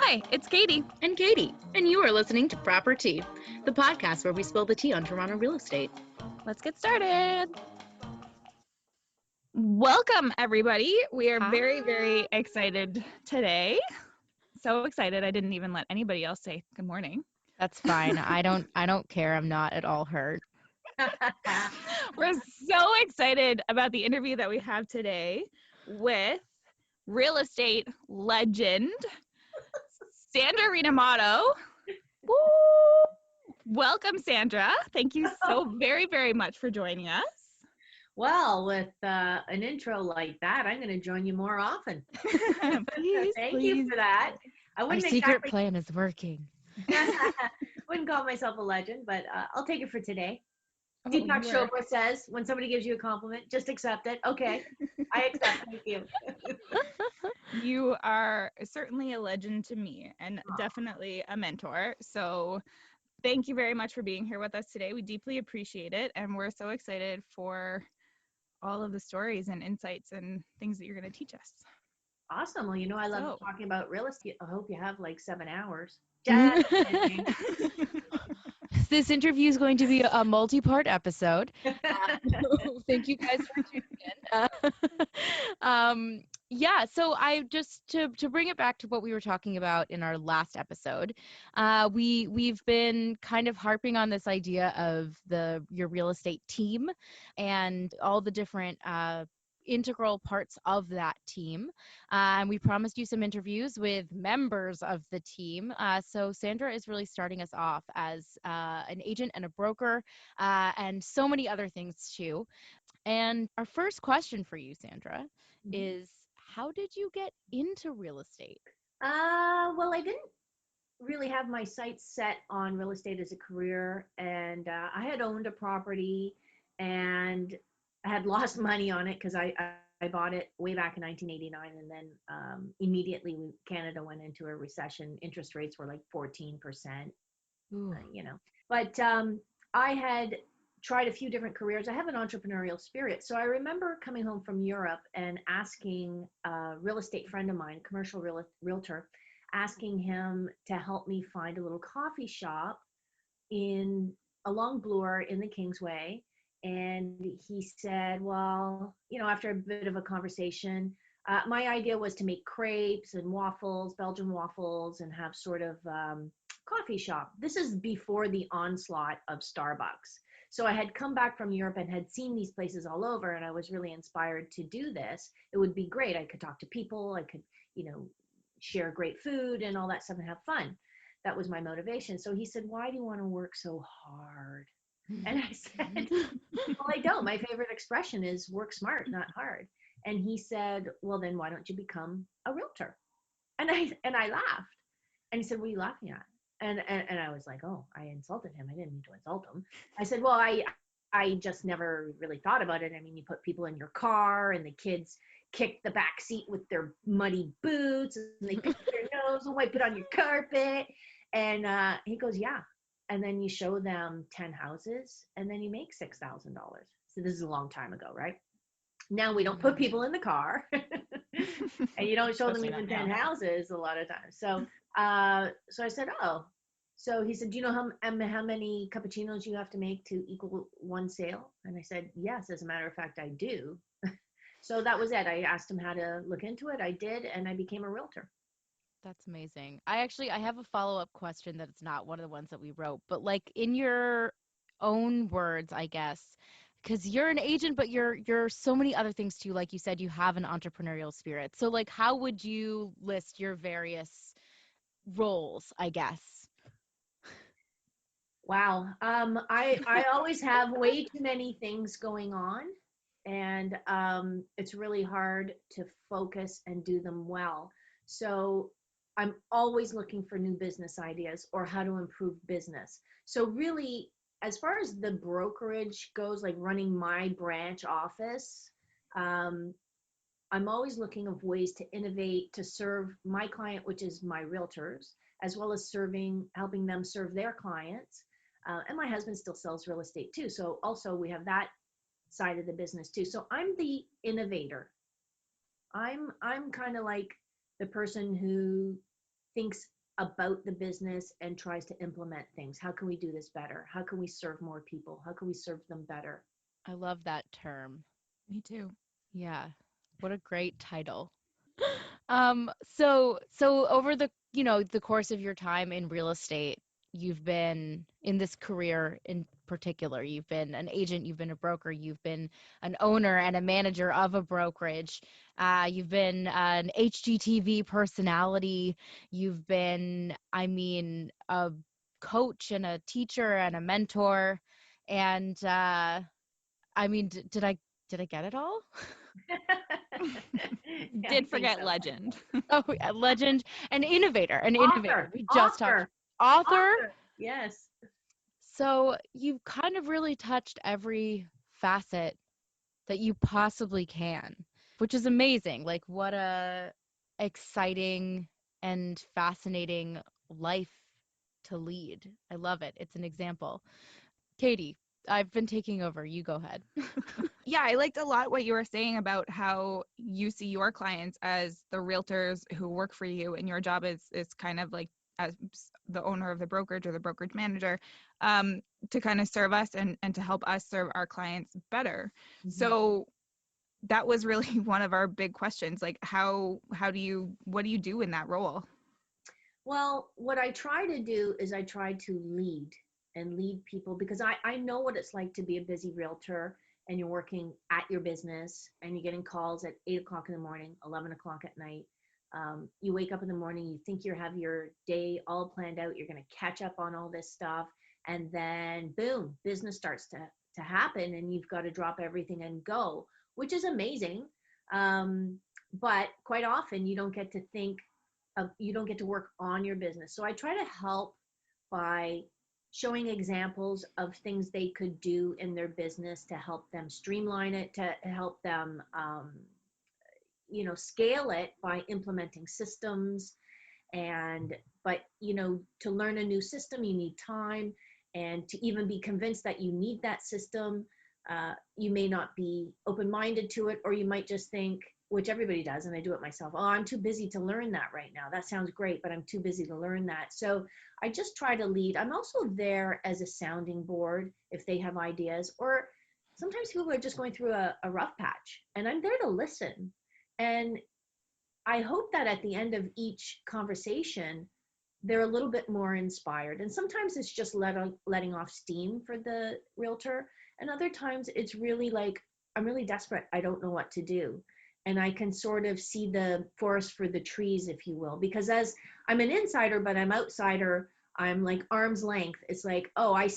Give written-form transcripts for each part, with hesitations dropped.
Hi, it's Katie. And Katie, and you are listening to ProperTea, the podcast where we spill the tea on Toronto real estate. Let's get started. Welcome, everybody. We are very, very excited today. So excited, I didn't even let anybody else say good morning. That's fine. I don't care. I'm not at all hurt. We're so excited about the interview that we have today with real estate legend, Sandra Rinomato. Woo! Welcome, Sandra. Thank you so very, very much for joining us. Well, with an intro like that, I'm going to join you more often. Please, Thank you for that. Our secret plan is working. Wouldn't call myself a legend, but I'll take it for today. Oh, Deepak Chopra says, when somebody gives you a compliment, just accept it. Okay, I accept. Thank you. You are certainly a legend to me and definitely a mentor. So thank you very much for being here with us today. We deeply appreciate it. And we're so excited for all of the stories and insights and things that you're going to teach us. Awesome. Well, I love talking about real estate. I hope you have like 7 hours. This interview is going to be a multi-part episode. Thank you guys for tuning in. So I just to bring it back to what we were talking about in our last episode, we've been kind of harping on this idea of your real estate team and all the different integral parts of that team. And we promised you some interviews with members of the team. So Sandra is really starting us off as an agent and a broker and so many other things too. And our first question for you, Sandra, is how did you get into real estate? Well, I didn't really have my sights set on real estate as a career. And I had owned a property and I had lost money on it because I bought it way back in 1989, and then immediately Canada went into a recession. Interest rates were like 14%, But I had tried a few different careers. I have an entrepreneurial spirit. So I remember coming home from Europe and asking a real estate friend of mine, commercial realtor, asking him to help me find a little coffee shop along Bloor in the Kingsway. And he said, well, after a bit of a conversation, my idea was to make crepes and waffles, Belgian waffles, and have sort of coffee shop. This is before the onslaught of Starbucks. So I had come back from Europe and had seen these places all over, and I was really inspired to do this. It would be great. I could talk to people. I could, share great food and all that stuff and have fun. That was my motivation. So he said, why do you want to work so hard? And I said, well, I don't. My favorite expression is work smart, not hard. And he said, well, then why don't you become a realtor? And I laughed. And he said, what are you laughing at? And I was like, oh, I insulted him. I didn't mean to insult him. I said, well, I just never really thought about it. I mean, you put people in your car and the kids kick the back seat with their muddy boots and they pick their nose and wipe it on your carpet. And he goes, yeah. And then you show them 10 houses and then you make $6,000. So this is a long time ago, right? Now we don't put people in the car and you don't show them even 10 houses a lot of times. So I said, oh. So he said, do you know how many cappuccinos you have to make to equal one sale? And I said, yes, as a matter of fact, I do. So that was it. I asked him how to look into it. I did, and I became a realtor. That's amazing. I have a follow-up question that's not one of the ones that we wrote, but like in your own words, I guess, because you're an agent, but you're so many other things too. Like you said, you have an entrepreneurial spirit. So like, how would you list your various roles, I guess? Wow. I always have way too many things going on, and it's really hard to focus and do them well. So I'm always looking for new business ideas or how to improve business. So really, as far as the brokerage goes, like running my branch office, I'm always looking of ways to innovate to serve my client, which is my realtors, as well as helping them serve their clients. And my husband still sells real estate too. So also we have that side of the business too. So I'm the innovator. I'm kind of like the person who thinks about the business and tries to implement things. How can we do this better? How can we serve more people? How can we serve them better? I love that term. Me too. Yeah. What a great title. So over the, the course of your time in real estate, you've been in this career in particular. You've been an agent, you've been a broker, you've been an owner and a manager of a brokerage. You've been an HGTV personality. You've been, I mean, a coach and a teacher and a mentor. And I mean, did I get it all? Yeah, I Did think forget so. legend. Oh, yeah, legend, an innovator, an innovator. Author, We just talked author, author. author. Yes. So you've kind of really touched every facet that you possibly can, which is amazing. Like what a exciting and fascinating life to lead. I love it. It's an example. Katie, I've been taking over. You go ahead. Yeah, I liked a lot what you were saying about how you see your clients as the realtors who work for you, and your job is kind of like as the owner of the brokerage or the brokerage manager, to kind of serve us and to help us serve our clients better. Mhm. So that was really one of our big questions. Like what do you do in that role? Well, what I try to do is I try to lead people because I know what it's like to be a busy realtor and you're working at your business and you're getting calls at 8 o'clock in the morning, 11 o'clock at night. You wake up in the morning, you think you have your day all planned out, you're going to catch up on all this stuff, and then boom, business starts to happen and you've got to drop everything and go, which is amazing. But quite often you don't get to think you don't get to work on your business. So I try to help by showing examples of things they could do in their business to help them streamline it, to help them, scale it by implementing systems. And but to learn a new system you need time, and to even be convinced that you need that system, you may not be open-minded to it, or you might just think, which everybody does, and I do it myself, oh, I'm too busy to learn that right now. That sounds great, but I'm too busy to learn that. So I just try to lead. I'm also there as a sounding board if they have ideas, or sometimes people are just going through a rough patch and I'm there to listen. And I hope that at the end of each conversation, they're a little bit more inspired. And sometimes it's just letting off steam for the realtor. And other times it's really like, I'm really desperate. I don't know what to do. And I can sort of see the forest for the trees, if you will, because as I'm an insider, but I'm outsider, I'm like arm's length. It's like, oh, I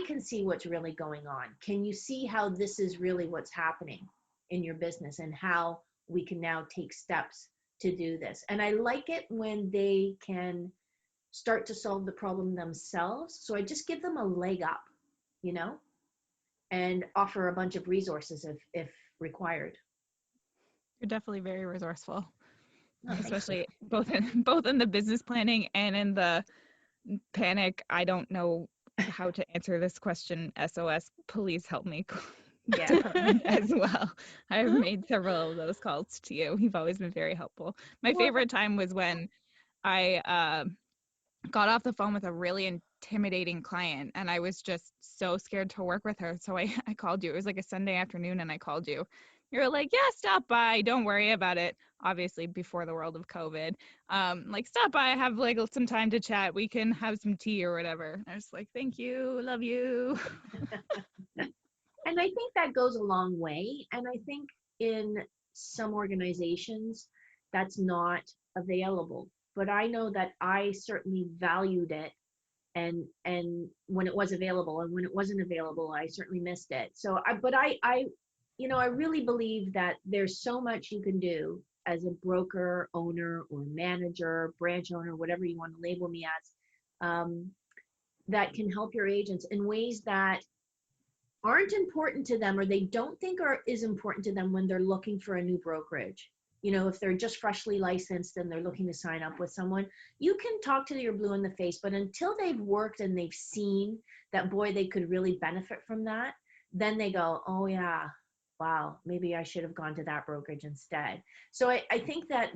can see what's really going on. Can you see how this is really what's happening in your business and how we can now take steps to do this? And I like it when they can start to solve the problem themselves. So I just give them a leg up, you know, and offer a bunch of resources if required. You're definitely very resourceful, Oh, thank you. especially both in the business planning and in the panic. I don't know how to answer this question. SOS, please help me. Yeah. Department as well. I've made several of those calls to you. You've always been very helpful. My Well, favorite time was when I got off the phone with a really intimidating client, and I was just so scared to work with her. So I called you. It was like a Sunday afternoon, and I called you. You were like, yeah, stop by. Don't worry about it. Obviously, before the world of COVID, like stop by, have like some time to chat. We can have some tea or whatever. I was like, thank you, love you. and I think that goes a long way. And I think in some organizations that's not available. But I know that I certainly valued it, and when it was available, and when it wasn't available I certainly missed it. So I really believe that there's so much you can do as a broker owner or manager, branch owner, whatever you want to label me as, that can help your agents in ways that aren't important to them, or they don't think is important to them when they're looking for a new brokerage. If they're just freshly licensed and they're looking to sign up with someone, you can talk to your blue in the face, but until they've worked and they've seen that, boy, they could really benefit from that, then they go, oh yeah, wow, maybe I should have gone to that brokerage instead. So I think that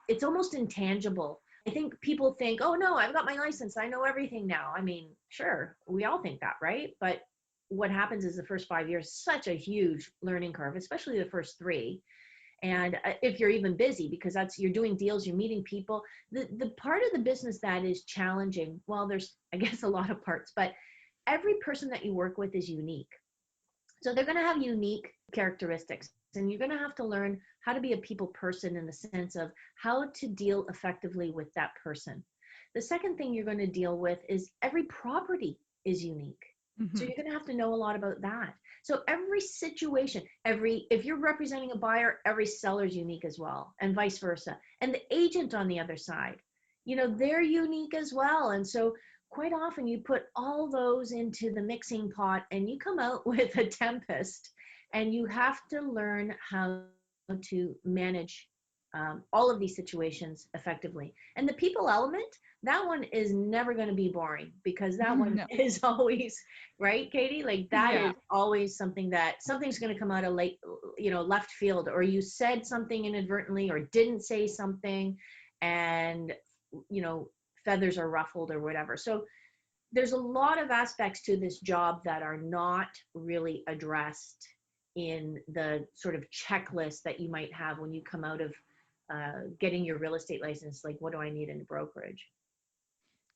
it's almost intangible I think people think, oh no, I've got my license, I know everything now. I mean, sure, we all think that, right? But what happens is the first 5 years, such a huge learning curve, especially the first three. And if you're even busy, because you're doing deals, you're meeting people. The part of the business that is challenging, well, there's, I guess, a lot of parts, but every person that you work with is unique. So they're going to have unique characteristics, and you're going to have to learn how to be a people person in the sense of how to deal effectively with that person. The second thing you're going to deal with is every property is unique. So Mm-hmm. you're going to have to know a lot about that. So every situation, if you're representing a buyer, every seller is unique as well, and vice versa. And the agent on the other side, they're unique as well. And so quite often you put all those into the mixing pot and you come out with a tempest, and you have to learn how to manage all of these situations effectively. And the people element, that one is never going to be boring, because that one No. is always right, Katie. Like that Yeah. is always something's going to come out of left field, or you said something inadvertently or didn't say something, and you know feathers are ruffled or whatever. So there's a lot of aspects to this job that are not really addressed in the sort of checklist that you might have when you come out of getting your real estate license. Like, what do I need in a brokerage?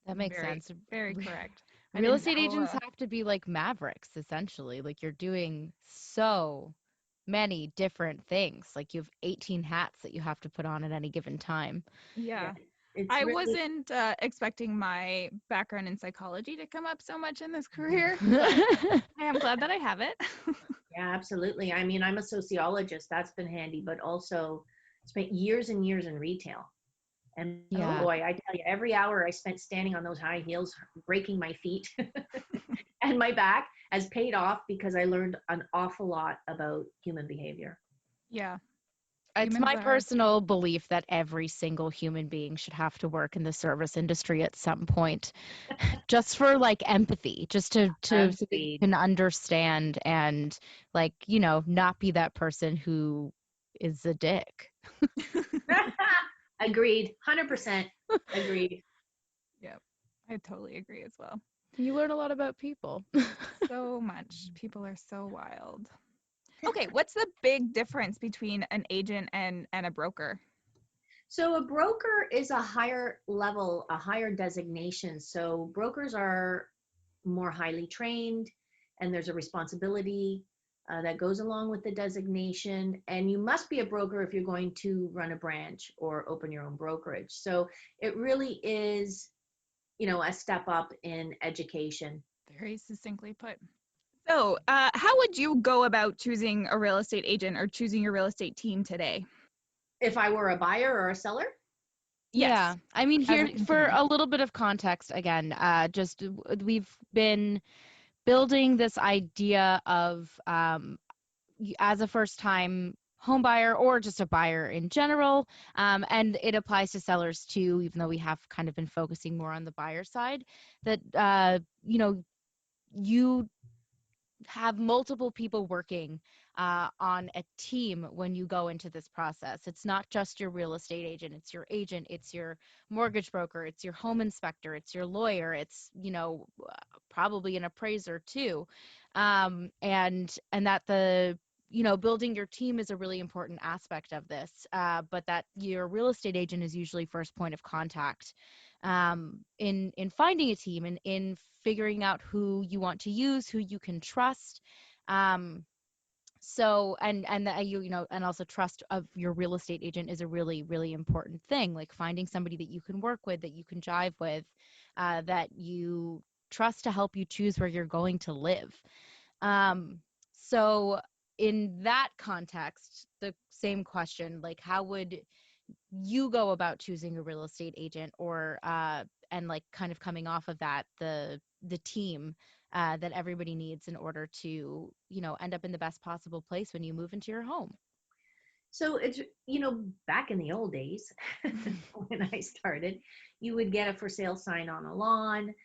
That makes Very, sense. very correct. I Real didn't estate know. agents have to be like mavericks, essentially. Like you're doing so many different things. Like you have 18 hats that you have to put on at any given time. Yeah, Yeah. it's I really. wasn't expecting my background in psychology to come up so much in this career, but I am glad that I have it. Yeah, absolutely. I mean, I'm a sociologist. That's been handy, but also spent years and years in retail. And oh Yeah. boy, I tell you, every hour I spent standing on those high heels, breaking my feet and my back, has paid off, because I learned an awful lot about human behavior. Yeah. It's Humans my are, personal belief that every single human being should have to work in the service industry at some point, just for like empathy, just to so that you Agreed. can understand and like, not be that person who is a dick. Agreed. 100% agreed. yep. I totally agree as well. You learn a lot about people. So much. People are so wild. Okay, what's the big difference between an agent and a broker? So a broker is a higher level, a higher designation. So brokers are more highly trained, and there's a responsibility that goes along with the designation. And you must be a broker if you're going to run a branch or open your own brokerage. So it really is, a step up in education. Very succinctly put. So, how would you go about choosing a real estate agent or choosing your real estate team today? If I were a buyer or a seller. Yeah. Yes, I mean, as here a for consumer. a little bit of context again, we've been building this idea of as a first time home buyer or just a buyer in general, and it applies to sellers too, even though we have kind of been focusing more on the buyer side, that you have multiple people working on a team when you go into this process. It's not just your real estate agent, it's your mortgage broker, it's your home inspector, it's your lawyer, it's, probably an appraiser too. And that building your team is a really important aspect of this, but that your real estate agent is usually first point of contact in finding a team and in figuring out who you want to use, who you can trust. So and that and also trust of your real estate agent is a really, really important thing. Like finding somebody that you can work with, that you can jive with, that you trust to help you choose where you're going to live. So in that context, the same question, like how would you go about choosing a real estate agent, or and like kind of coming off of that, the team that everybody needs in order to end up in the best possible place when you move into your home? So it's, back in the old days, when I started, you would get a for sale sign on a lawn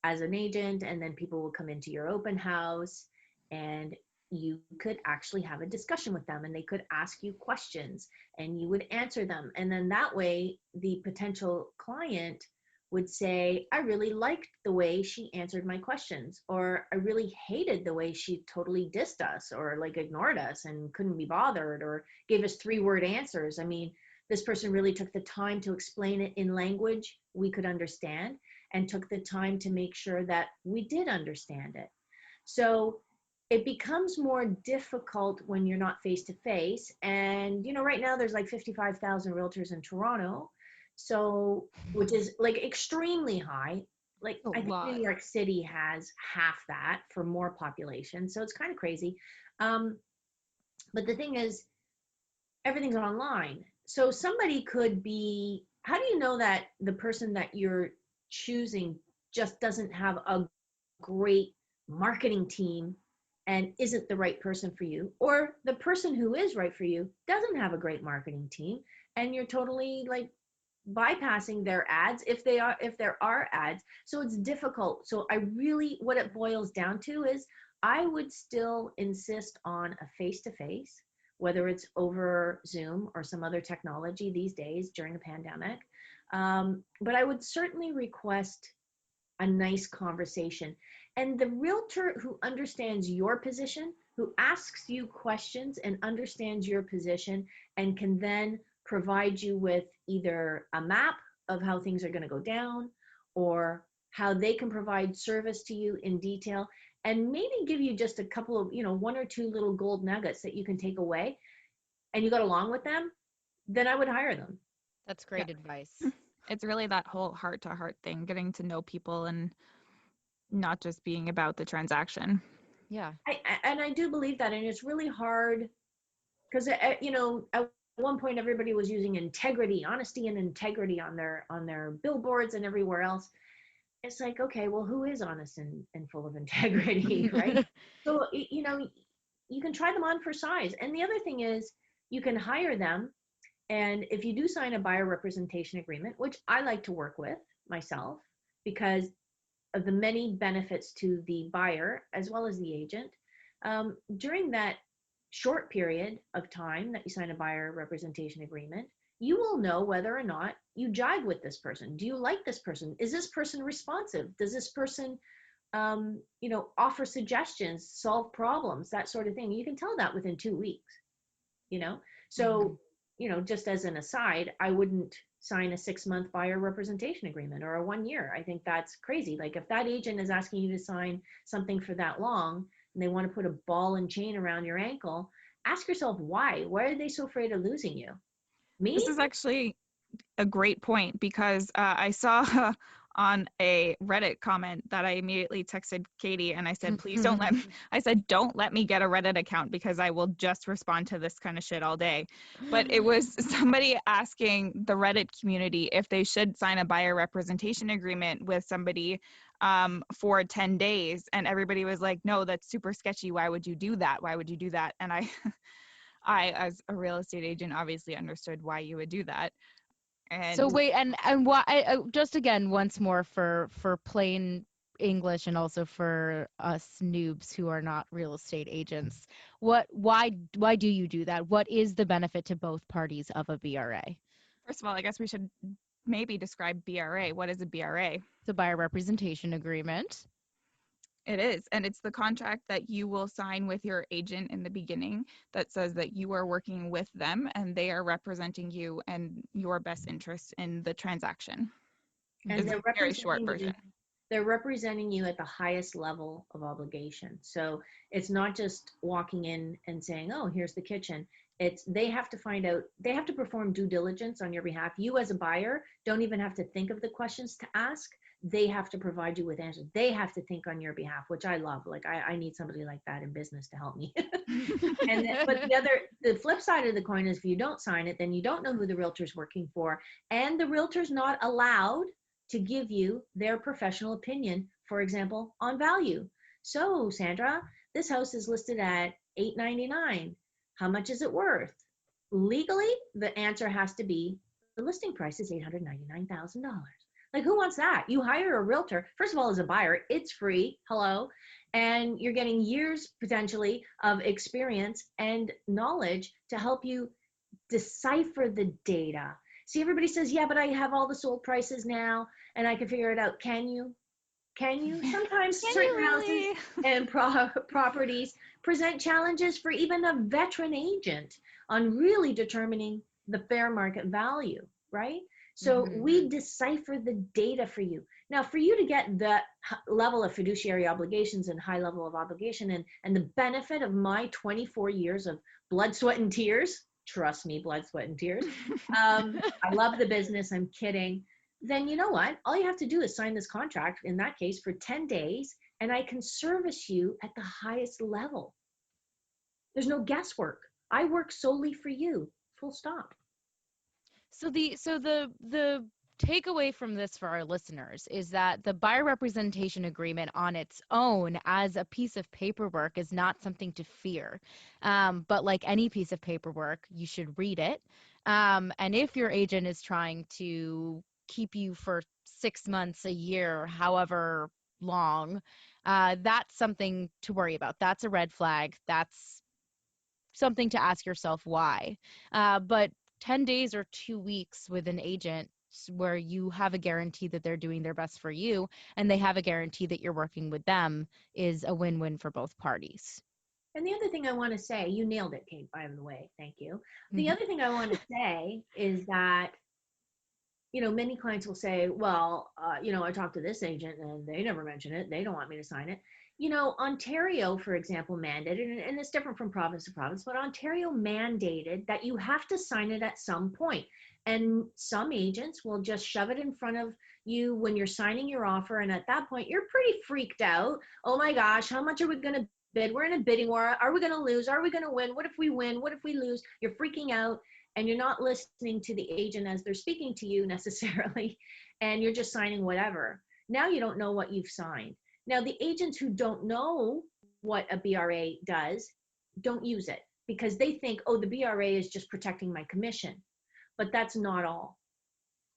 as an agent, and then people would come into your open house, and you could actually have a discussion with them and they could ask you questions and you would answer them. And then that way, the potential client would say, I really liked the way she answered my questions, or I really hated the way she totally dissed us or like ignored us and couldn't be bothered or gave us 3-word answers. I mean, this person really took the time to explain it in language we could understand and took the time to make sure that we did understand it. So it becomes more difficult when you're not face to face. And, right now there's like 55,000 realtors in Toronto. So, which is like extremely high. Like I think New York City has half that for more population. So it's kind of crazy. But the thing is, everything's online. So somebody could be, how do you know that the person that you're choosing just doesn't have a great marketing team and isn't the right person for you, or the person who is right for you doesn't have a great marketing team and you're totally like bypassing their ads if there are ads. So it's difficult. So I really, what it boils down to is I would still insist on a face-to-face, whether it's over Zoom or some other technology these days during a pandemic. But I would certainly request a nice conversation. And the realtor who understands your position, who asks you questions and understands your position and can then provide you with either a map of how things are going to go down or how they can provide service to you in detail and maybe give you just a couple of, 1 or 2 little gold nuggets that you can take away and you got along with them, then I would hire them. That's great advice. It's really that whole heart to heart thing, getting to know people and not just being about the transaction. Yeah. I do believe that. And it's really hard because, at one point everybody was using integrity, honesty and integrity on their billboards and everywhere else. It's like, okay, well, who is honest and full of integrity, right? So, you can try them on for size. And the other thing is you can hire them. And if you do sign a buyer representation agreement, which I like to work with myself because of the many benefits to the buyer as well as the agent, during that short period of time that you sign a buyer representation agreement, you will know whether or not you jive with this person. Do you like this person? Is this person responsive? Does this person, offer suggestions, solve problems, that sort of thing? You can tell that within 2 weeks, So, just as an aside, I wouldn't sign a 6-month buyer representation agreement or a 1 year. I think that's crazy. Like if that agent is asking you to sign something for that long and they want to put a ball and chain around your ankle, ask yourself why. Why are they so afraid of losing you? Me? This is actually a great point because I saw on a Reddit comment that I immediately texted Katie and I said, please don't don't let me get a Reddit account because I will just respond to this kind of shit all day. But it was somebody asking the Reddit community if they should sign a buyer representation agreement with somebody for 10 days. And everybody was like, no, that's super sketchy. Why would you do that? Why would you do that? And I, as a real estate agent, obviously understood why you would do that. And so wait, and why? Just again, once more for plain English and also for us noobs who are not real estate agents, why do you do that? What is the benefit to both parties of a BRA? First of all, I guess we should maybe describe BRA. What is a BRA? It's a buyer representation agreement. It is. And it's the contract that you will sign with your agent in the beginning that says that you are working with them and they are representing you and your best interest in the transaction. And it's a very short version. They're representing you at the highest level of obligation. So it's not just walking in and saying, oh, here's the kitchen. They have to find out, they have to perform due diligence on your behalf. You as a buyer don't even have to think of the questions to ask. They have to provide you with answers. They have to think on your behalf, which I love. Like I need somebody like that in business to help me. But the flip side of the coin is if you don't sign it, then you don't know who the realtor's working for. And the realtor's not allowed to give you their professional opinion, for example, on value. So, Sandra, this house is listed at $899. How much is it worth? Legally, the answer has to be the listing price is $899,000. Like, who wants that? You hire a realtor. First of all, as a buyer, it's free. Hello. And you're getting years potentially of experience and knowledge to help you decipher the data. See, everybody says, yeah, but I have all the sold prices now and I can figure it out. Can you? Can you? Sometimes Can you certain houses really? and properties present challenges for even a veteran agent on really determining the fair market value, right? So we decipher the data for you. Now, for you to get that level of fiduciary obligations and high level of obligation and the benefit of my 24 years of blood, sweat, and tears, trust me, blood, sweat, and tears. I love the business. I'm kidding. Then you know what? All you have to do is sign this contract, in that case, for 10 days, and I can service you at the highest level. There's no guesswork. I work solely for you. Full stop. So the takeaway from this for our listeners is that the buyer representation agreement on its own as a piece of paperwork is not something to fear. But like any piece of paperwork, you should read it. And if your agent is trying to keep you for 6 months, a year, however long, that's something to worry about. That's a red flag. That's something to ask yourself why. But 10 days or 2 weeks with an agent where you have a guarantee that they're doing their best for you and they have a guarantee that you're working with them is a win-win for both parties. And the other thing I want to say, you nailed it, Kate, by the way. Thank you. The Mhm. other thing I want to say is that, many clients will say, well, I talked to this agent and they never mention it. They don't want me to sign it. Ontario, for example, mandated, and it's different from province to province, but Ontario mandated that you have to sign it at some point. And some agents will just shove it in front of you when you're signing your offer. And at that point, you're pretty freaked out. Oh my gosh, how much are we going to bid? We're in a bidding war. Are we going to lose? Are we going to win? What if we win? What if we lose? You're freaking out and you're not listening to the agent as they're speaking to you necessarily. And you're just signing whatever. Now you don't know what you've signed. Now, the agents who don't know what a BRA does don't use it because they think, oh, the BRA is just protecting my commission. But that's not all.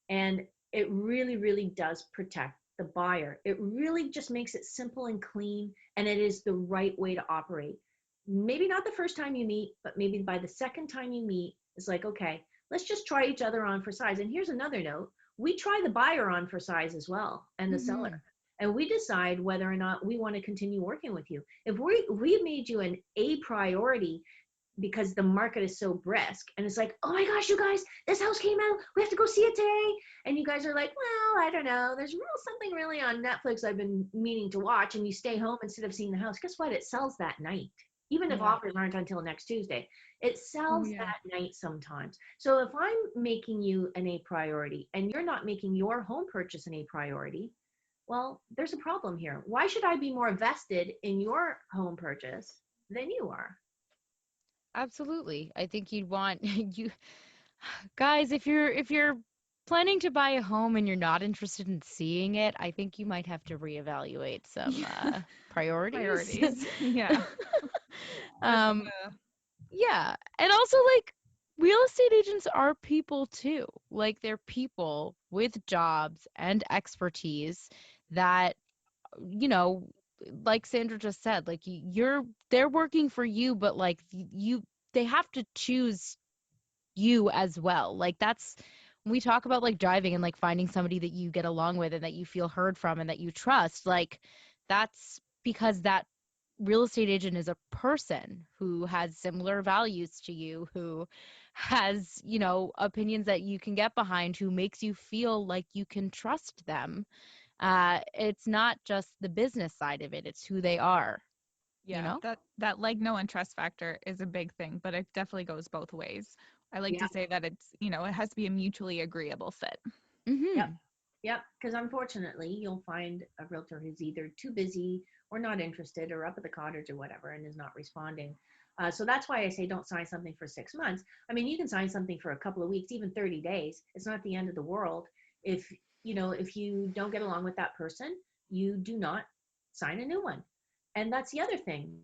And it really, really does protect the buyer. It really just makes it simple and clean, and it is the right way to operate. Maybe not the first time you meet, but maybe by the second time you meet, it's like, okay, let's just try each other on for size. And here's another note. We try the buyer on for size as well and the seller. And we decide whether or not we want to continue working with you. If we made you an A priority because the market is so brisk and it's like, oh my gosh, you guys, this house came out, we have to go see it today, and you guys are like, well, I don't know, there's something really on Netflix I've been meaning to watch, and you stay home instead of seeing the house. Guess what? It sells that night. Even if offers aren't until next Tuesday, it sells that night sometimes. So if I'm making you an A priority and you're not making your home purchase an A priority, well, there's a problem here. Why should I be more vested in your home purchase than you are? Absolutely. I think you'd want you guys, if you're planning to buy a home and you're not interested in seeing it, I think you might have to reevaluate some priorities. Priorities. Yeah. um yeah, and also like real estate agents are people too. Like they're people with jobs and expertise that you know like Sandra just said, like they're working for you, but like they have to choose you as well. Like that's when we talk about like driving and like finding somebody that you get along with and that you feel heard from and that you trust, like that's because that real estate agent is a person who has similar values to you, who has, opinions that you can get behind, who makes you feel like you can trust them. It's not just the business side of it, it's who they are, you Yeah, know? that like, no, and trust factor is a big thing, but it definitely goes both ways. I like Yeah. to say that it's, it has to be a mutually agreeable fit. Yep. Mm-hmm. Yep. Because unfortunately, you'll find a realtor who's either too busy or not interested or up at the cottage or whatever and is not responding. So that's why I say don't sign something for 6 months. I mean, you can sign something for a couple of weeks, even 30 days. It's not the end of the world. If you don't get along with that person, you do not sign a new one. And that's the other thing.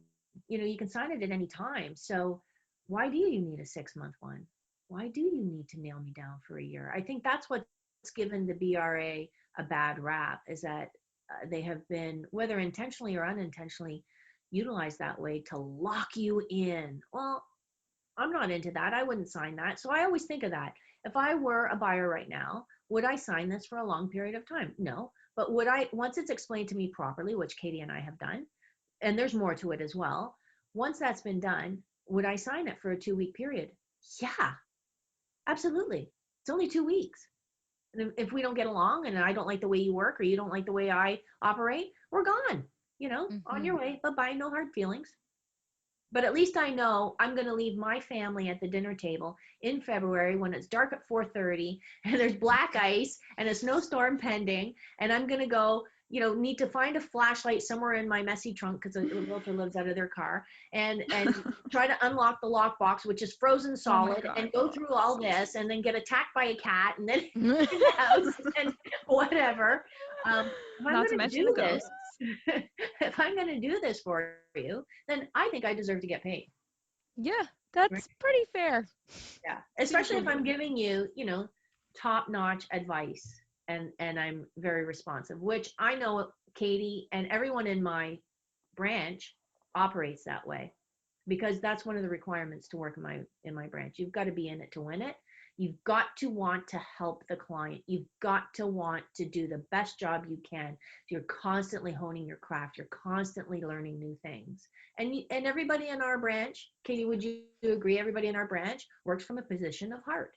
You can sign it at any time. So why do you need a 6-month one? Why do you need to nail me down for a year? I think that's what's given the BRA a bad rap is that they have been, whether intentionally or unintentionally, utilized that way to lock you in. Well, I'm not into that. I wouldn't sign that. So I always think of that. If I were a buyer right now, would I sign this for a long period of time? No. But would I, once it's explained to me properly, which Katie and I have done, and there's more to it as well, once that's been done, would I sign it for a 2-week period? Yeah, absolutely. It's only 2 weeks. And if we don't get along and I don't like the way you work or you don't like the way I operate, we're gone, on your way. Bye-bye, no hard feelings. But at least I know I'm going to leave my family at the dinner table in February when it's dark at 4:30 and there's black ice and a snowstorm pending. And I'm going to go, need to find a flashlight somewhere in my messy trunk because the realtor lives out of their car and try to unlock the lockbox, which is frozen solid, and go through all this and then get attacked by a cat and then in the house and whatever. If I'm going to do this, if I'm going to do this for you, then I think I deserve to get paid. Yeah, that's pretty fair. Yeah, especially if I'm giving you, top-notch advice and I'm very responsive, which I know Katie and everyone in my branch operates that way because that's one of the requirements to work in my branch. You've got to be in it to win it. You've got to want to help the client. You've got to want to do the best job you can. You're constantly honing your craft. You're constantly learning new things. And everybody in our branch, Katie, would you agree? Everybody in our branch works from a position of heart.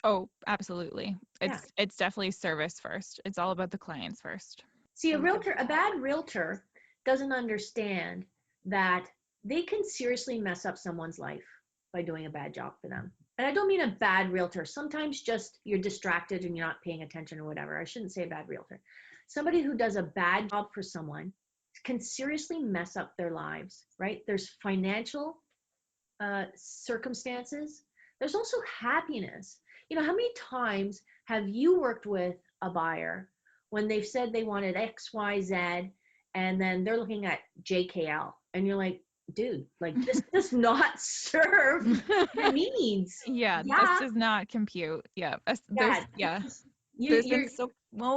Oh, absolutely. It's definitely service first. It's all about the clients first. See, a bad realtor doesn't understand that they can seriously mess up someone's life by doing a bad job for them. And I don't mean a bad realtor. Sometimes just you're distracted and you're not paying attention or whatever. I shouldn't say a bad realtor. Somebody who does a bad job for someone can seriously mess up their lives, right? There's financial circumstances. There's also happiness. How many times have you worked with a buyer when they've said they wanted X, Y, Z, and then they're looking at JKL, and you're like, dude, like this does not serve your needs. Yeah, this does not compute. Yeah. There's been so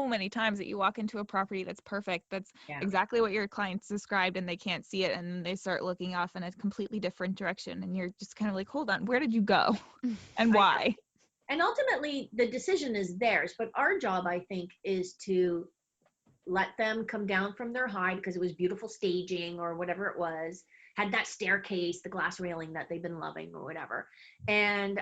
many times that you walk into a property that's perfect, that's exactly what your clients described, and they can't see it, and they start looking off in a completely different direction, and you're just kind of like, hold on, where did you go and why? And ultimately, the decision is theirs, but our job, I think, is to let them come down from their high because it was beautiful staging or whatever it was, had that staircase, the glass railing that they've been loving or whatever, and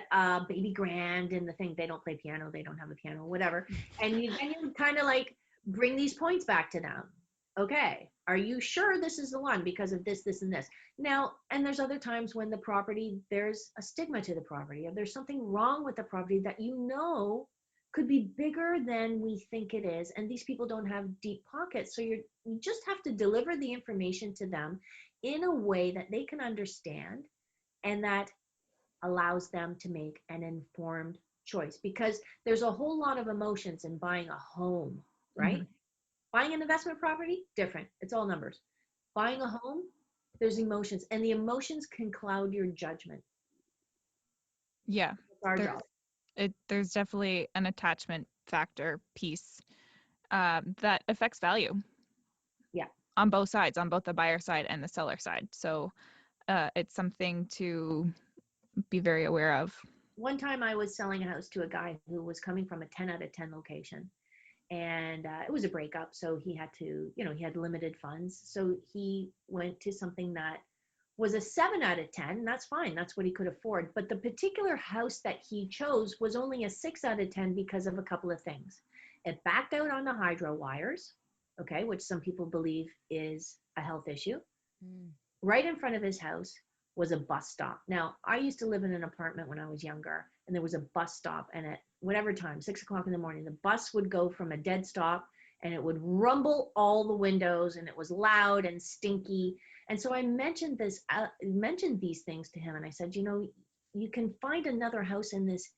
baby grand and the thing, they don't play piano, they don't have a piano, whatever. And you kind of like bring these points back to them. Okay, are you sure this is the one because of this, this, and this? Now, and there's other times when the property, there's a stigma to the property, or there's something wrong with the property that could be bigger than we think it is. And these people don't have deep pockets. So you just have to deliver the information to them in a way that they can understand and that allows them to make an informed choice. Because there's a whole lot of emotions in buying a home, right? Mm-hmm. Buying an investment property, different. It's all numbers. Buying a home, there's emotions. And the emotions can cloud your judgment. Yeah. It's our job. There's definitely an attachment factor piece that affects value. Yeah. On both sides, on both the buyer side and the seller side. So it's something to be very aware of. One time I was selling a house to a guy who was coming from a 10 out of 10 location. And it was a breakup. So he had to, he had limited funds. So he went to something that was a 7 out of 10. That's fine. That's what he could afford. But the particular house that he chose was only a 6 out of 10 because of a couple of things. It backed out on the hydro wires, okay, which some people believe is a health issue. Right in front of his house was a bus stop. Now, I used to live in an apartment when I was younger, and there was a bus stop, and at whatever time, 6 o'clock in the morning, the bus would go from a dead stop, and it would rumble all the windows, and it was loud and stinky. And so I mentioned these things to him, and I said, you can find another house in this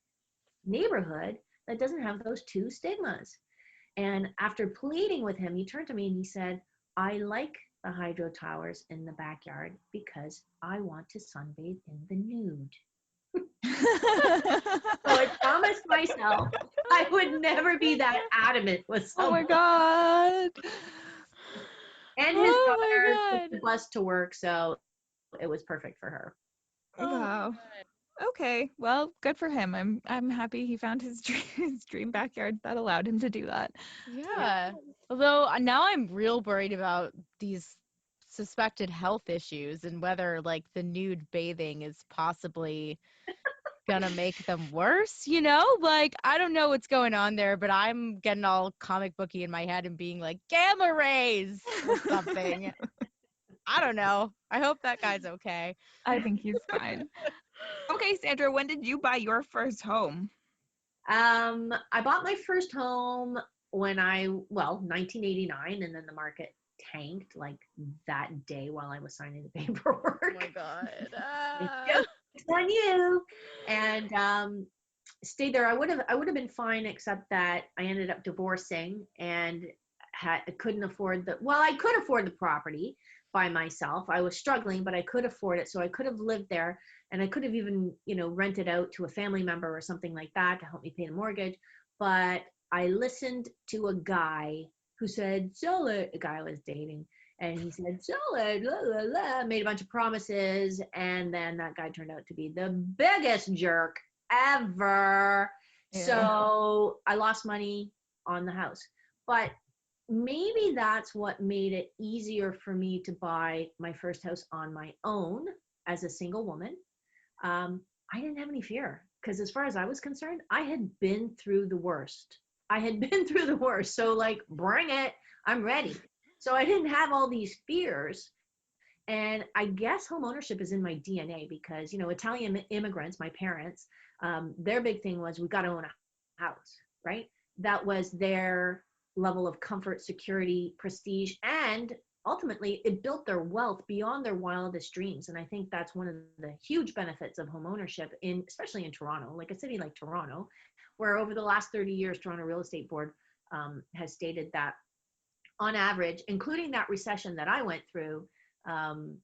neighborhood that doesn't have those two stigmas. And after pleading with him, he turned to me and he said, I like the hydro towers in the backyard because I want to sunbathe in the nude. So I promised myself I would never be that adamant with Oh my someone. God. And his Oh daughter my took the God. bus to work, so it was perfect for her. Oh my Wow. God. Okay. Well, good for him. I'm happy he found his dream backyard that allowed him to do that. Yeah. Yeah. Although now I'm real worried about these suspected health issues and whether like the nude bathing is possibly gonna make them worse, you know? Like I don't know what's going on there, but I'm getting all comic booky in my head and being like gamma rays or something. I don't know. I hope that guy's okay. I think he's fine. Okay, Sandra, when did you buy your first home? I bought my first home when 1989, and then the market tanked like that day while I was signing the paperwork. Oh my god. It's on you. And stayed there. I would have been fine, except that I ended up divorcing and couldn't afford I could afford the property by myself. I was struggling, but I could afford it. So I could have lived there, and I could have even, rented out to a family member or something like that to help me pay the mortgage. But I listened to a guy who said, sell it, a guy I was dating. And he said, sell it, la, la, la, made a bunch of promises. And then that guy turned out to be the biggest jerk ever. Yeah. So I lost money on the house. But maybe that's what made it easier for me to buy my first house on my own as a single woman. I didn't have any fear because, as far as I was concerned, I had been through the worst. I had been through the worst. So, like, bring it. I'm ready. So I didn't have all these fears. And I guess home ownership is in my DNA because, Italian immigrants, my parents, their big thing was we got to own a house, right? That was their level of comfort, security, prestige, and ultimately it built their wealth beyond their wildest dreams. And I think that's one of the huge benefits of home ownership, especially in Toronto, like a city like Toronto, where over the last 30 years, Toronto Real Estate Board has stated that on average, including that recession that I went through, um,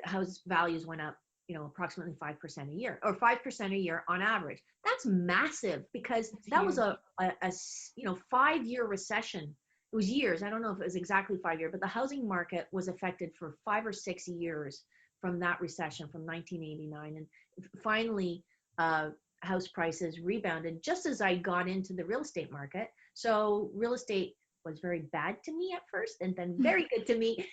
house values went up, approximately 5% a year, or 5% a year on average. That's massive because That's that was huge. a 5-year recession. It was years. I don't know if it was exactly 5 years, but the housing market was affected for 5 or 6 years from that recession from 1989. And finally, house prices rebounded just as I got into the real estate market. So real estate was very bad to me at first and then very good to me.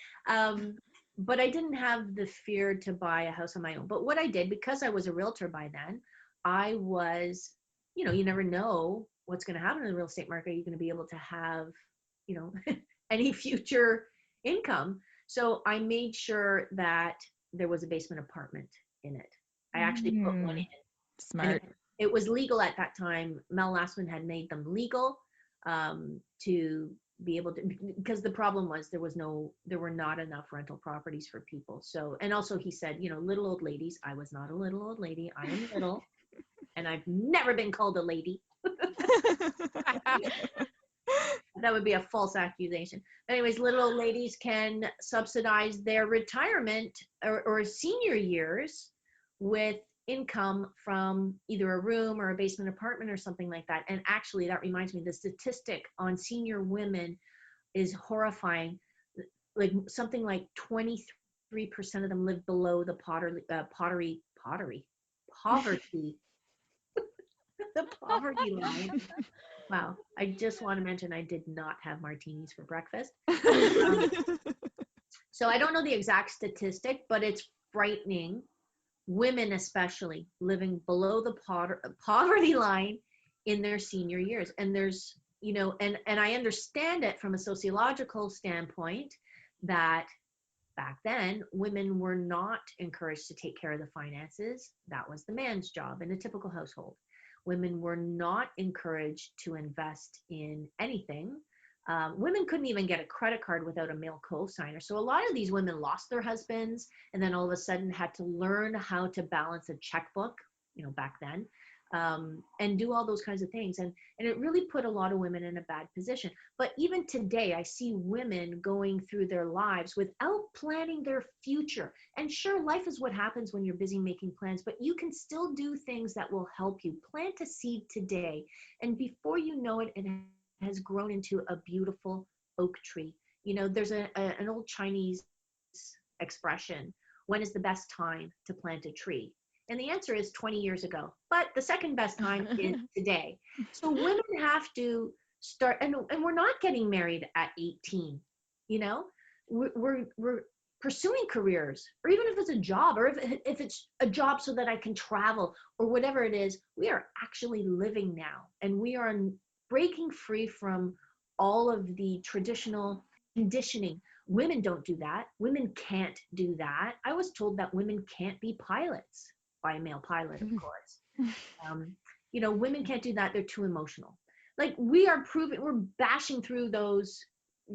But I didn't have the fear to buy a house on my own. But what I did, because I was a realtor by then, I was, you never know what's going to happen in the real estate market. You're going to be able to have, any future income. So I made sure that there was a basement apartment in it. I actually put one in. And Smart. it was legal at that time. Mel Lastman had made them legal to be able to, because the problem was there were not enough rental properties for people. So, and also he said, little old ladies. I was not a little old lady. I am little, and I've never been called a lady. That would be a false accusation. Anyways, little old ladies can subsidize their retirement or senior years with income from either a room or a basement apartment or something like that. And actually, that reminds me, the statistic on senior women is horrifying. Like something like 23% of them live below the poverty, the poverty line. Wow. I just want to mention I did not have martinis for breakfast. So I don't know the exact statistic, but it's frightening. Women, especially, living below the poverty line in their senior years. And there's, and I understand it from a sociological standpoint that back then women were not encouraged to take care of the finances. That was the man's job in a typical household. Women were not encouraged to invest in anything. Women couldn't even get a credit card without a male co-signer. So a lot of these women lost their husbands and then all of a sudden had to learn how to balance a checkbook, back then. and do all those kinds of things. And it really put a lot of women in a bad position. But even today, I see women going through their lives without planning their future. And sure, life is what happens when you're busy making plans, but you can still do things that will help you. Plant a seed today, and before you know it, it has grown into a beautiful oak tree. There's an old Chinese expression: when is the best time to plant a tree? And the answer is 20 years ago. But the second best time is today. So women have to start, and we're not getting married at 18. We're pursuing careers, or even if it's a job, or if it's a job so that I can travel, or whatever it is. We are actually living now, and we are breaking free from all of the traditional conditioning. Women don't do that. Women can't do that. I was told that women can't be pilots by a male pilot, of course. Women can't do that. They're too emotional. Like, we're bashing through those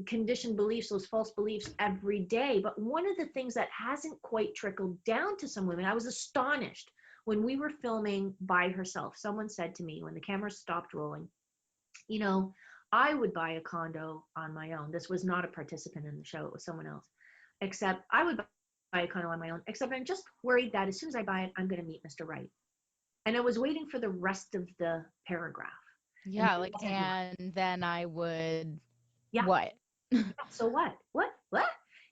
conditioned beliefs, those false beliefs every day. But one of the things that hasn't quite trickled down to some women, I was astonished when we were filming By Herself. Someone said to me when the camera stopped rolling, I would buy a condo on my own. This was not a participant in the show. It was someone else. Except I would buy a condo on my own, except I'm just worried that as soon as I buy it, I'm going to meet Mr. Right. And I was waiting for the rest of the paragraph. Yeah, and then I would, yeah. What? So what?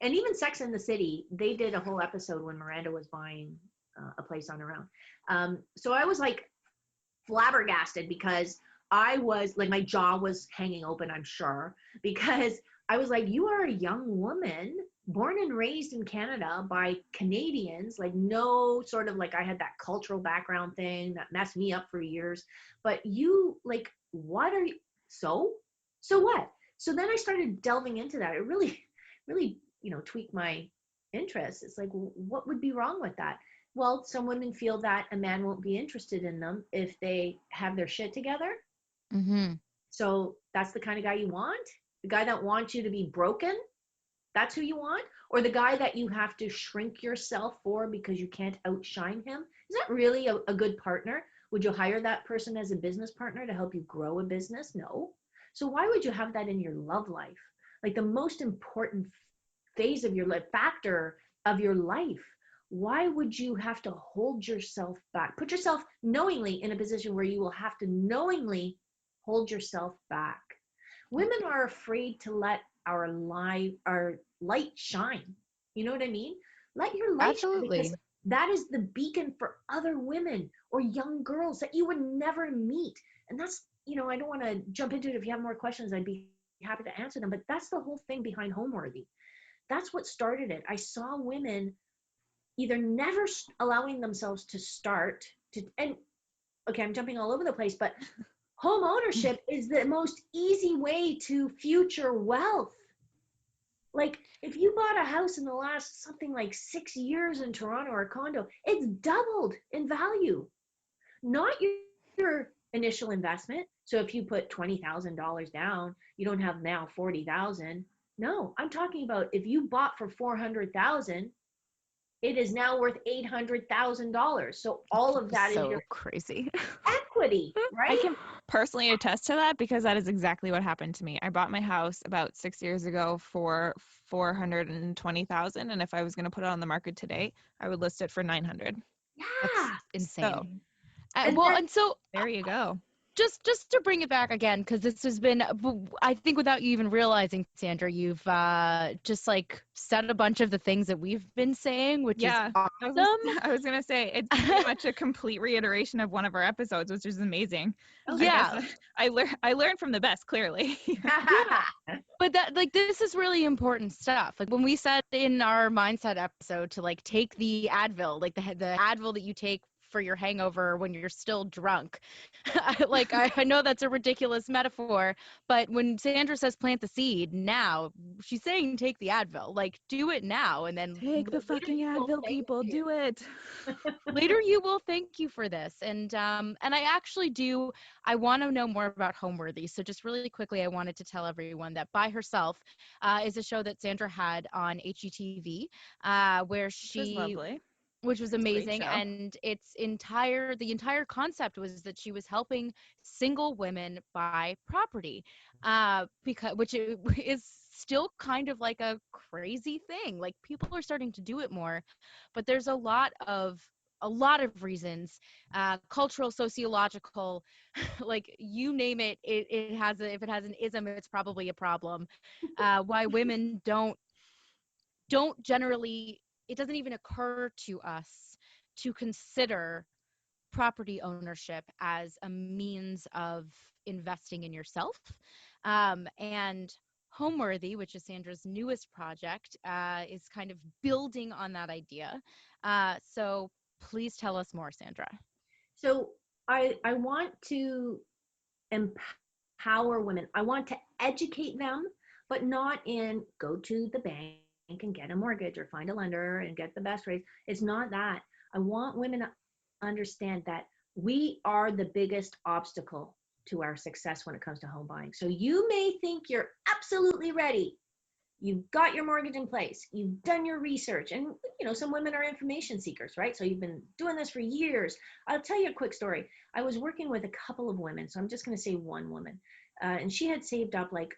And even Sex and the City, they did a whole episode when Miranda was buying a place on her own. So I was like flabbergasted, because I was like, my jaw was hanging open, I'm sure, because I was like, you are a young woman born and raised in Canada by Canadians, like no sort of like, I had that cultural background thing that messed me up for years, but you like, what are you, so what? So then I started delving into that. It really, really, tweaked my interest. It's like, what would be wrong with that? Well, some women feel that a man won't be interested in them if they have their shit together. Mm-hmm. So that's the kind of guy you want? The guy that wants you to be broken? That's who you want? Or the guy that you have to shrink yourself for because you can't outshine him? Is that really a good partner? Would you hire that person as a business partner to help you grow a business? No. So why would you have that in your love life? Like the most important phase of your life, factor of your life. Why would you have to hold yourself back? Put yourself knowingly in a position where you will have to knowingly hold yourself back. Women are afraid to let our light shine. You know what I mean? Let your light shine, because that is the beacon for other women or young girls that you would never meet. And that's, I don't want to jump into it. If you have more questions, I'd be happy to answer them. But that's the whole thing behind Homeworthy. That's what started it. I saw women either never allowing themselves to start to, and okay, I'm jumping all over the place, but home ownership is the most easy way to future wealth. Like, if you bought a house in the last something like 6 years in Toronto, or a condo, it's doubled in value. Not your initial investment. So if you put $20,000 down, you don't have now 40,000. No, I'm talking about if you bought for 400,000, it is now worth $800,000. So all of that is your crazy equity, right? I can personally attest to that, because that is exactly what happened to me. I bought my house about 6 years ago for $420,000, and if I was going to put it on the market today, I would list it for $900. Yeah, that's insane. And so there you go. Just to bring it back again, because this has been, I think without you even realizing, Sandra, you've just like said a bunch of the things that we've been saying, which is awesome. I was gonna say, it's pretty much a complete reiteration of one of our episodes, which is amazing. Yeah, I learned from the best, clearly. Yeah, but that, like, this is really important stuff. Like when we said in our mindset episode to like take the Advil, like the Advil that you take for your hangover when you're still drunk. I know that's a ridiculous metaphor, but when Sandra says plant the seed now, she's saying take the Advil, like do it now, and then take the fucking Advil, people, do it. Later you will thank you for this. And I actually do, I want to know more about Homeworthy. So just really quickly, I wanted to tell everyone that By Herself is a show that Sandra had on HGTV, where she, which was lovely. which was It's a great amazing. show. And the entire concept was that she was helping single women buy property, because which is still kind of like a crazy thing. Like, people are starting to do it more, but there's a lot of reasons, cultural, sociological, like, you name it, it has if it has an ism, it's probably a problem. Why women don't generally, it doesn't even occur to us to consider property ownership as a means of investing in yourself. And Homeworthy, which is Sandra's newest project, is kind of building on that idea. So please tell us more, Sandra. So I want to empower women. I want to educate them, but not in go to the bank and get a mortgage or find a lender and get the best rates. It's not that. I want women to understand that we are the biggest obstacle to our success when it comes to home buying. So you may think you're absolutely ready. You've got your mortgage in place. You've done your research. And, some women are information seekers, right? So you've been doing this for years. I'll tell you a quick story. I was working with a couple of women. So I'm just going to say one woman. And she had saved up like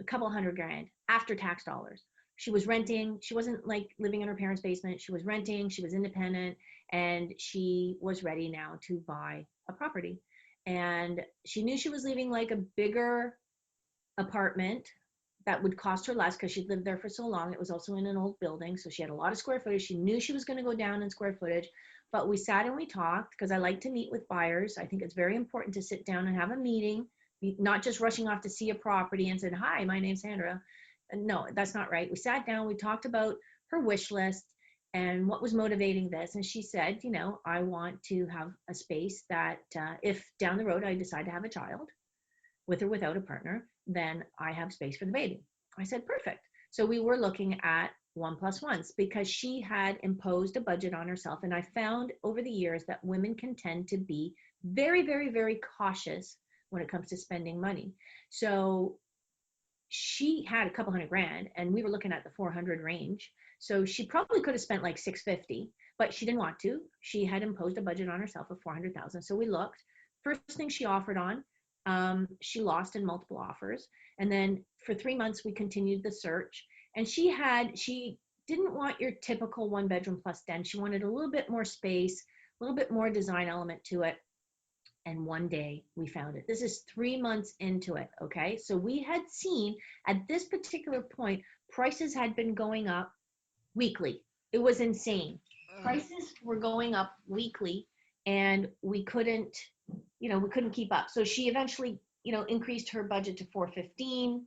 a couple $100,000 after tax dollars. She was renting. She wasn't like living in her parents' basement. She was renting. She was independent. And she was ready now to buy a property. And she knew she was leaving like a bigger apartment that would cost her less because she'd lived there for so long. It was also in an old building, so she had a lot of square footage. She knew she was going to go down in square footage, but we sat and we talked because I like to meet with buyers. I think it's very important to sit down and have a meeting, not just rushing off to see a property and said, "Hi, my name's Sandra." No, that's not right. We sat down, we talked about her wish list and what was motivating this. And she said, I want to have a space that if down the road I decide to have a child, with or without a partner, then I have space for the baby. I said, perfect. So we were looking at 1+1s because she had imposed a budget on herself. And I found over the years that women can tend to be very, very, very cautious when it comes to spending money. So she had a couple $100,000 and we were looking at the 400 range. So she probably could have spent like 650, but she didn't want to. She had imposed a budget on herself of 400,000. So we looked. First thing she offered on, she lost in multiple offers. And then for 3 months, we continued the search. And she didn't want your typical 1 bedroom plus den. She wanted a little bit more space, a little bit more design element to it. And one day we found it. This is 3 months into it. Okay. So we had seen at this particular point, prices had been going up weekly. It was insane. Prices were going up weekly and we couldn't keep up. So she eventually, increased her budget to 415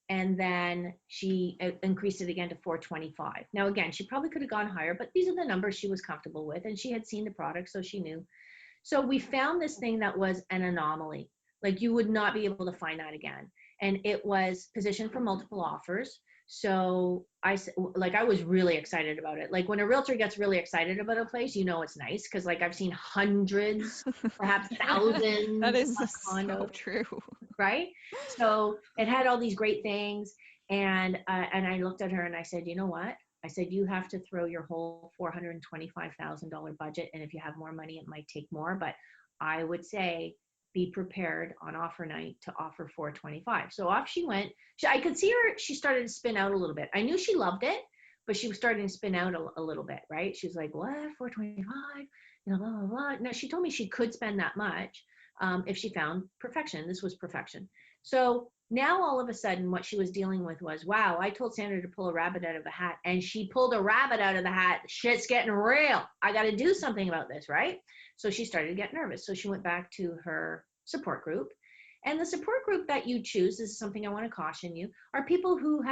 and then she increased it again to 425. Now, again, she probably could have gone higher, but these are the numbers she was comfortable with and she had seen the product, so she knew. So we found this thing that was an anomaly. Like you would not be able to find that again. And it was positioned for multiple offers. So I was really excited about it. Like when a realtor gets really excited about a place, it's nice. Cause like I've seen hundreds, perhaps thousands That is of so condos, true. right? So it had all these great things. And I looked at her and I said, you know what? I said, you have to throw your whole $425,000 budget. And if you have more money, it might take more. But I would say be prepared on offer night to offer 425. So off she went. I could see her. She started to spin out a little bit. I knew she loved it, but she was starting to spin out a little bit, right? She was like, what? 425? Blah, blah, blah. Now she told me she could spend that much if she found perfection. This was perfection. So now all of a sudden what she was dealing with was, wow, I told Sandra to pull a rabbit out of the hat and she pulled a rabbit out of the hat. Shit's getting real. I got to do something about this, right? So she started to get nervous. So she went back to her support group. And the support group that you choose, this is something I want to caution you, are people who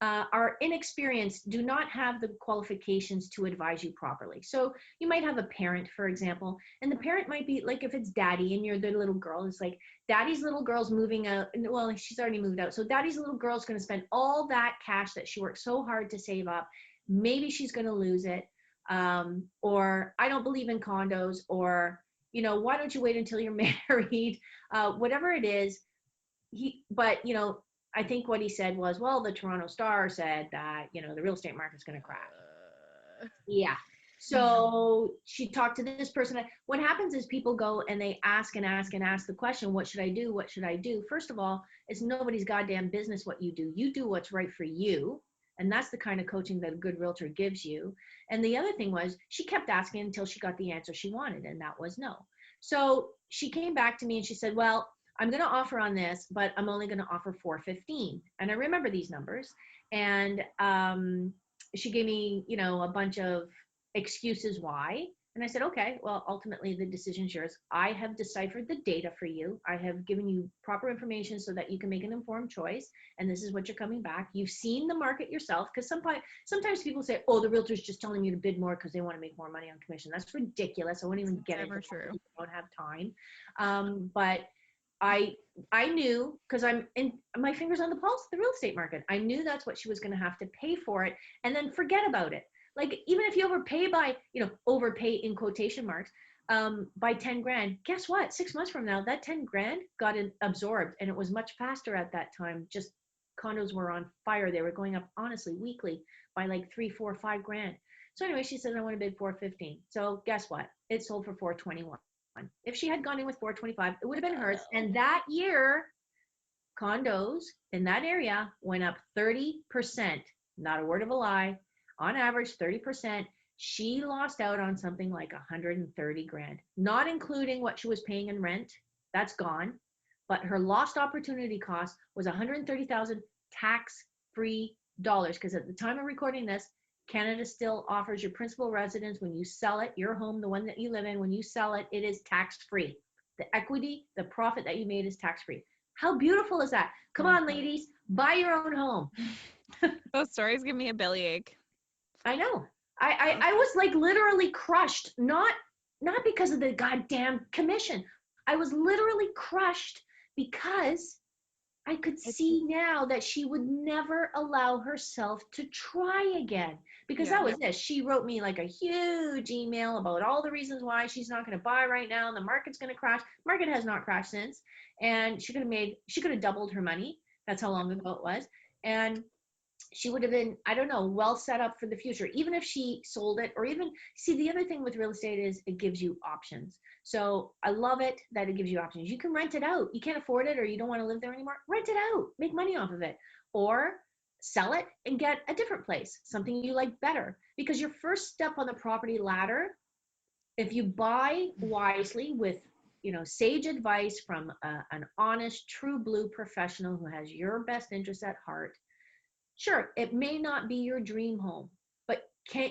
are inexperienced, do not have the qualifications to advise you properly. So you might have a parent, for example, and the parent might be like, if it's daddy and you're the little girl, it's like, daddy's little girl's moving out. Well, she's already moved out. So daddy's little girl's going to spend all that cash that she worked so hard to save up. Maybe she's going to lose it. Or I don't believe in condos, or, why don't you wait until you're married? Whatever it is, I think what he said was, well, the Toronto Star said that, the real estate market's going to crash. Yeah. So she talked to this person. What happens is people go and they ask and ask and ask the question, what should I do? What should I do? First of all, it's nobody's goddamn business what you do. You do what's right for you. And that's the kind of coaching that a good realtor gives you. And the other thing was she kept asking until she got the answer she wanted, and that was no. So she came back to me and she said, well, I'm going to offer on this, but I'm only going to offer 415. And I remember these numbers. And she gave me, a bunch of excuses why. And I said, okay, well, ultimately the decision's yours. I have deciphered the data for you. I have given you proper information so that you can make an informed choice. And this is what you're coming back. You've seen the market yourself. Because sometimes people say, oh, the realtor's just telling you to bid more because they want to make more money on commission. That's ridiculous. I won't even get into it. I don't have time. But I knew, because I'm in my fingers on the pulse of the real estate market. I knew that's what she was going to have to pay for it, and then forget about it. Like, even if you overpay by, overpay in quotation marks, by 10 grand, guess what? 6 months from now, that 10 grand got absorbed, and it was much faster at that time. Just condos were on fire. They were going up, honestly, weekly by like 3, 4, 5 grand. So anyway, she says, I want to bid 415. So guess what? It sold for 421. If she had gone in with 425, it would have been hers. And that year, condos in that area went up 30%. Not a word of a lie. On average, 30%. She lost out on something like 130 grand, not including what she was paying in rent. That's gone. But her lost opportunity cost was 130,000 tax-free dollars. Because at the time of recording this, Canada still offers your principal residence when you sell it, your home, the one that you live in, when you sell it, it is tax-free. The equity, the profit that you made is tax-free. How beautiful is that? Come on, ladies, buy your own home. Those stories give me a bellyache. I know. I was like literally crushed, not because of the goddamn commission. I was literally crushed because I could see now that she would never allow herself to try again, because that was it. She wrote me like a huge email about all the reasons why she's not going to buy right now. And the market's going to crash. Market has not crashed since. And she could have doubled her money. That's how long ago it was. And she would have been, I don't know, well set up for the future, even if she sold it. Or even, see, the other thing with real estate is it gives you options. So I love it that it gives you options. You can rent it out. You can't afford it or you don't want to live there anymore. Rent it out, make money off of it, or sell it and get a different place, something you like better. Because your first step on the property ladder, if you buy wisely with, sage advice from an honest, true blue professional who has your best interest at heart, sure, it may not be your dream home, but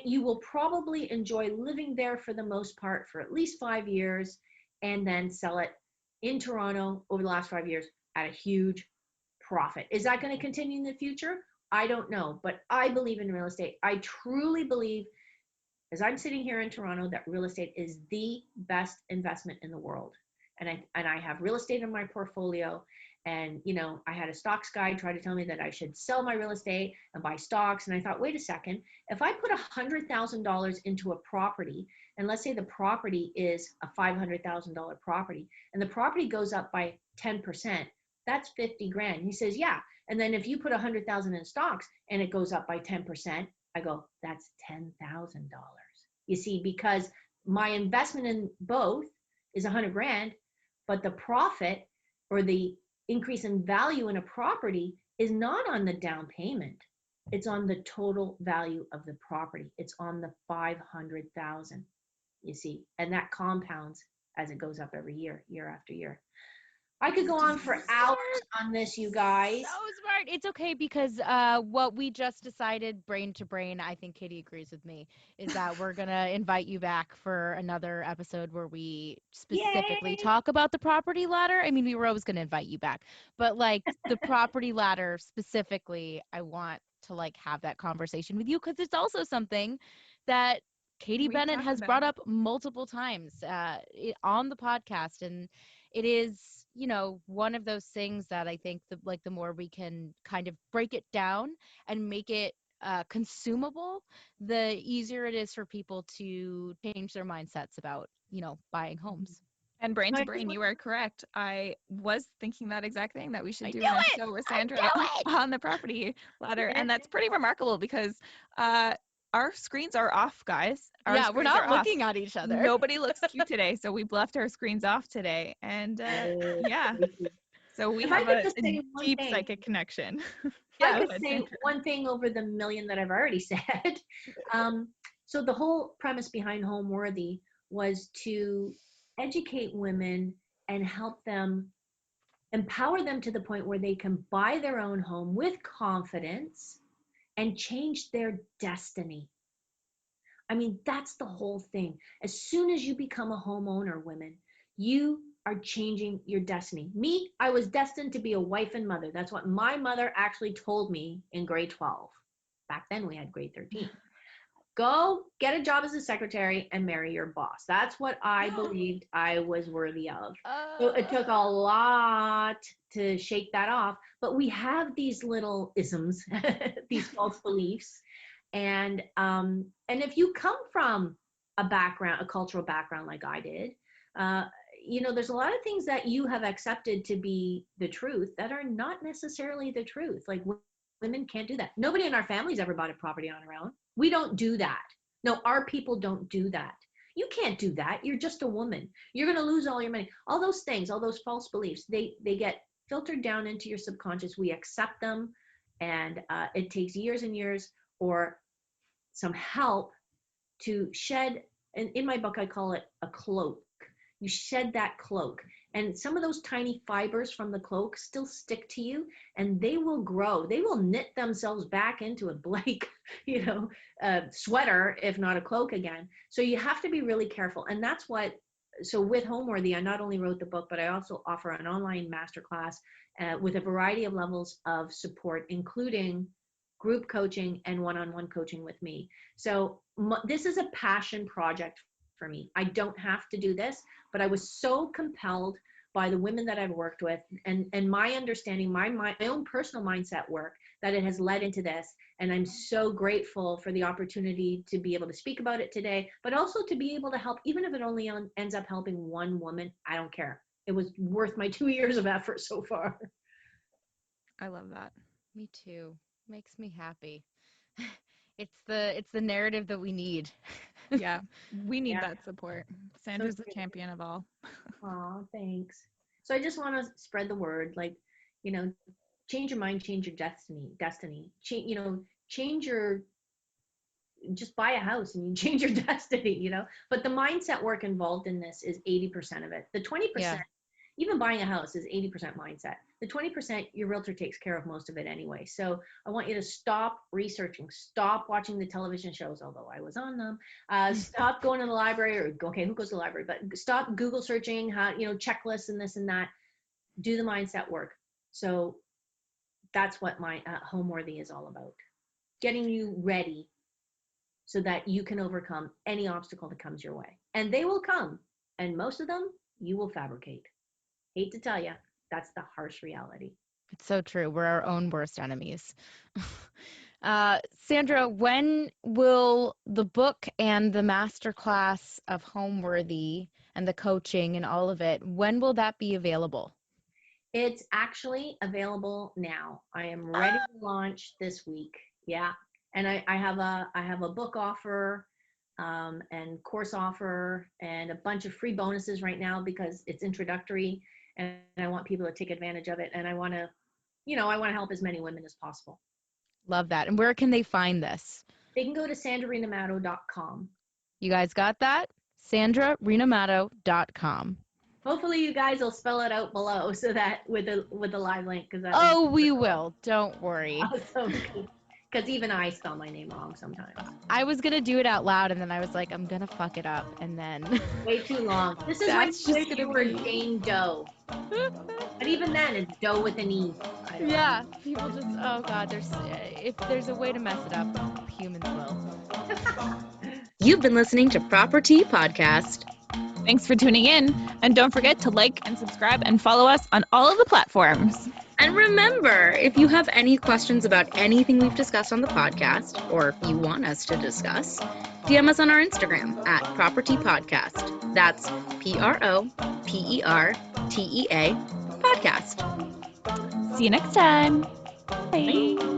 you will probably enjoy living there for the most part for at least 5 years, and then sell it in Toronto over the last 5 years at a huge profit. Is that going to continue in the future? I don't know, but I believe in real estate. I truly believe, as I'm sitting here in Toronto, that real estate is the best investment in the world. And I have real estate in my portfolio. And, I had a stocks guy try to tell me that I should sell my real estate and buy stocks. And I thought, wait a second, if I put $100,000 into a property, and let's say the property is a $500,000 property, and the property goes up by 10%, that's 50 grand. He says, yeah. And then if you put 100,000 in stocks and it goes up by 10%, I go, that's $10,000. You see, because my investment in both is 100 grand, but the profit or the increase in value in a property is not on the down payment. It's on the total value of the property. It's on the 500,000, you see, and that compounds as it goes up every year, year after year. I could go on for hours on this, you guys. So smart. It's okay, because what we just decided, brain to brain, I think Katie agrees with me, is that we're going to invite you back for another episode where we specifically talk about the property ladder. I mean, we were always going to invite you back, but like the property ladder specifically, I want to like have that conversation with you, because it's also something that Katie Bennett has brought up multiple times on the podcast. And it is, one of those things that I think the more we can kind of break it down and make it consumable, the easier it is for people to change their mindsets about, buying homes. And brain to brain, you are correct. I was thinking that exact thing, that we should do an episode with Sandra on the property ladder. And that's pretty remarkable, because our screens are off, guys. Our Yeah, we're screens not are off. looking at each other. Nobody looks cute today, so we've left our screens off today. And yeah, so we If I have could a just say one deep thing, psychic connection. I Yeah, could go ahead, say Sandra. one thing over the million that I've already said. So the whole premise behind Homeworthy was to educate women and help them, empower them to the point where they can buy their own home with confidence and change their destiny. I mean, that's the whole thing. As soon as you become a homeowner, women, you are changing your destiny. Me, I was destined to be a wife and mother. That's what my mother actually told me in grade 12. Back then we had grade 13. Go get a job as a secretary and marry your boss. That's what I believed I was worthy of. So it took a lot to shake that off, but we have these little isms, these false beliefs. And if you come from a background, a cultural background like I did, uh, there's a lot of things that you have accepted to be the truth that are not necessarily the truth. Like women can't do that. Nobody in our family's ever bought a property on their own. We don't do that. No, our people don't do that. You can't do that. You're just a woman. You're going to lose all your money. All those things, all those false beliefs, they get filtered down into your subconscious. We accept them, and it takes years and years or some help to shed. And in my book, I call it a cloak. You shed that cloak, and some of those tiny fibers from the cloak still stick to you, and they will grow. They will knit themselves back into a Blake, sweater, if not a cloak again. So you have to be really careful. And that's what, so with Homeworthy, I not only wrote the book, but I also offer an online masterclass with a variety of levels of support, including group coaching and one-on-one coaching with me. So this is a passion project for me. I don't have to do this, but I was so compelled by the women that I've worked with and my understanding, my own personal mindset work, that it has led into this. And I'm so grateful for the opportunity to be able to speak about it today, but also to be able to help, even if it only ends up helping one woman. I don't care. It was worth my 2 years of effort so far. I love that. Me too. Makes me happy. It's the narrative that we need. Yeah, we need Yeah. that support. Sandra's the champion of all. Oh, thanks. So I just want to spread the word, like, change your mind, change your destiny. Change your, just buy a house and you change your destiny. But the mindset work involved in this is 80% of it. The 20%, Yeah. even buying a house is 80% mindset. The 20%, your realtor takes care of most of it anyway. So I want you to stop researching, stop watching the television shows, although I was on them. Stop going to the library, or okay, who goes to the library? But stop Google searching how, checklists and this and that. Do the mindset work. So that's what my Homeworthy is all about. Getting you ready so that you can overcome any obstacle that comes your way. And they will come. And most of them you will fabricate. Hate to tell you, that's the harsh reality. It's so true. We're our own worst enemies. Sandra, when will the book and the masterclass of Homeworthy and the coaching and all of it, when will that be available? It's actually available now. I am ready to launch this week. Yeah. And I have a book offer and course offer and a bunch of free bonuses right now because it's introductory and I want people to take advantage of it. And I want to help as many women as possible. Love that. And where can they find this? They can go to sandrarinomato.com. You guys got that? SandraRinomato.com. Hopefully you guys will spell it out below so that with the live link, because we will. Don't worry. Awesome. Because even I spell my name wrong sometimes. I was gonna do it out loud, and then I was like, I'm gonna fuck it up, and then Way too long. This is when you were Jane Doe. But even then, it's Doe with an E. Yeah, people just, oh God, if there's a way to mess it up, humans will. You've been listening to ProperTea Podcast. Thanks for tuning in. And don't forget to like and subscribe and follow us on all of the platforms. And remember, if you have any questions about anything we've discussed on the podcast, or you want us to discuss, DM us on our Instagram at ProperTea Podcast. That's ProperTea Podcast. See you next time. Bye.